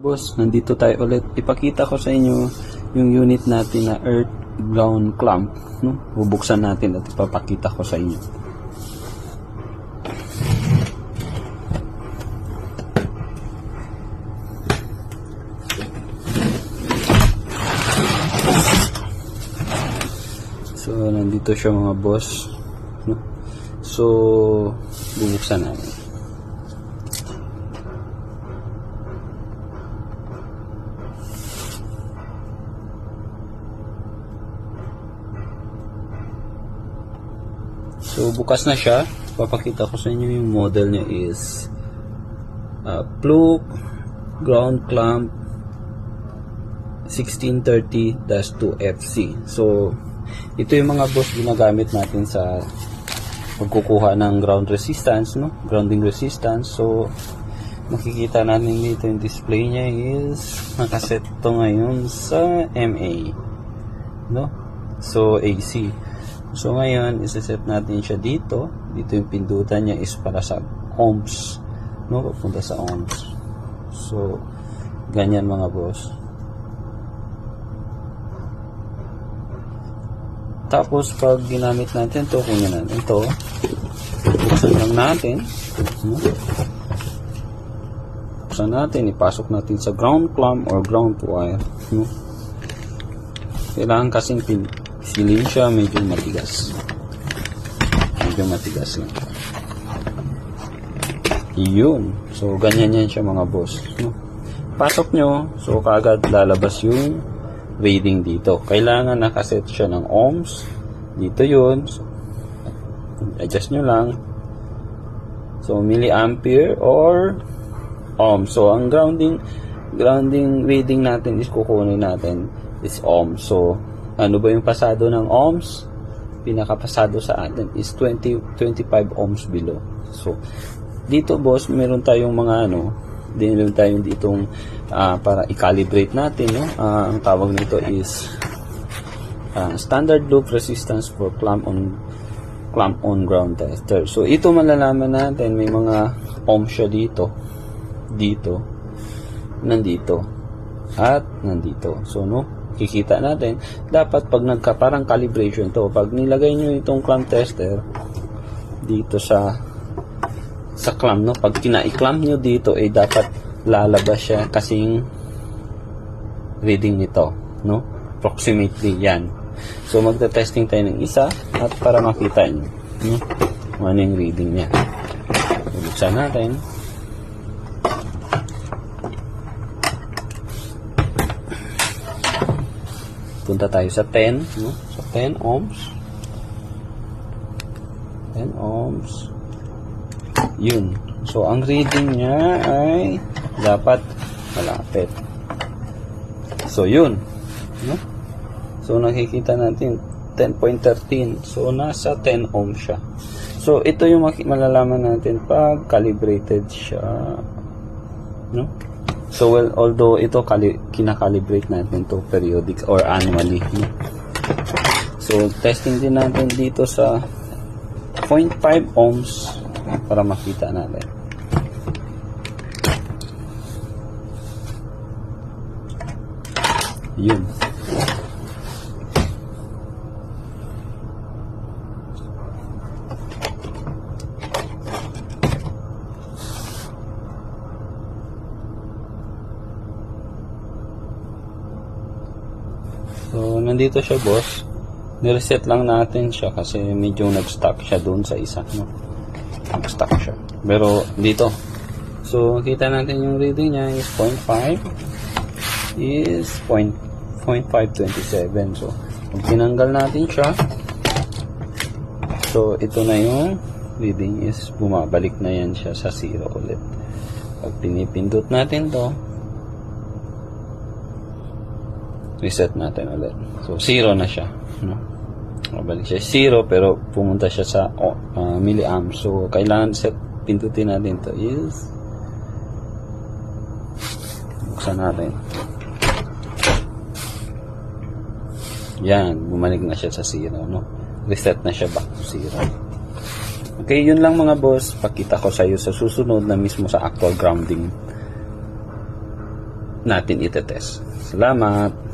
Boss, nandito tayo ulit. Ipakita ko sa inyo yung unit natin na earth ground clamp, no? Bubuksan natin at ipapakita ko sa inyo. So, nandito siya mga boss, no? So, bubuksan natin. So, bukas na siya. Papakita ko sa inyo yung model niya is Fluke Ground Clamp 1630-2FC. So, ito yung mga boss ginagamit natin sa pagkukuha ng ground resistance, no? Grounding resistance. So, makikita natin dito yung display niya is nakaset to ngayon sa MA, no? So, AC. So ngayon, isa-set natin siya dito. Dito yung pindutan niya is para sa ohms, no? Papunta sa ohms. So, ganyan mga boss. Tapos, pag ginamit natin to, kunin natin to. Buksan lang natin. No? Buksan natin, ipasok natin sa ground clamp or ground wire. No? Kailangan kasing silin siya, medyo matigas lang. Yun. So, ganyan yan siya mga boss, no? Pasok nyo, so kaagad lalabas yung reading dito. Kailangan nakaset siya ng ohms. Dito yun. So, adjust nyo lang. So, milliampere or ohms. So, ang grounding reading natin is kukunin natin is ohms. So, ano ba yung pasado ng ohms? Pinakapasado sa atin is 25 ohms below. So, dito boss, meron tayong mga meron tayong ditong para i-calibrate natin, no? Ang tawag nito is standard loop resistance for clamp on ground tester. So, ito malalaman natin, may mga ohms siya dito, nandito, at nandito. So, no? Kikita natin, dapat pag parang calibration to, pag nilagay nyo itong clamp tester dito sa clamp, no? Pag kina-clamp nyo dito, dapat lalabas siya kasing reading nito, no? Approximately yan. So, magta-testing tayo ng isa at para makita nyo, no? Ano yung reading niya. Buksan natin. Punta tayo sa 10, no? So, 10 ohms. 10 ohms. Yun. So, ang reading niya ay dapat malapit. So, yun. No? So, nakikita natin 10.13. So, nasa 10 ohms siya. So, ito yung malalaman natin pag calibrated siya. No? So, well, although ito kinakalibrate natin to periodic or annually. No? So, testing din natin dito sa 0.5 ohms para makita natin. Yun. So, nandito siya boss. Nireset lang natin siya kasi medyo nag-stuck siya doon sa isa, no? Nag-stuck siya. Pero dito. So, kita natin yung reading niya is 0.5 is 0.527. So, pag tinanggal natin siya, so, ito na yung reading is bumabalik na yan siya sa 0 ulit. Pag pinipindot natin to, reset natin ulit. So, 0 na siya. No? Mabalik siya 0 pero pumunta siya sa milliamps. So, kailangan pindutin natin to is buksan natin. Yan. Bumalik na siya sa 0. No? Reset na siya back to 0. Okay, yun lang mga boss. Pakita ko sa iyo sa susunod na mismo sa actual grounding. natin itetest. Salamat!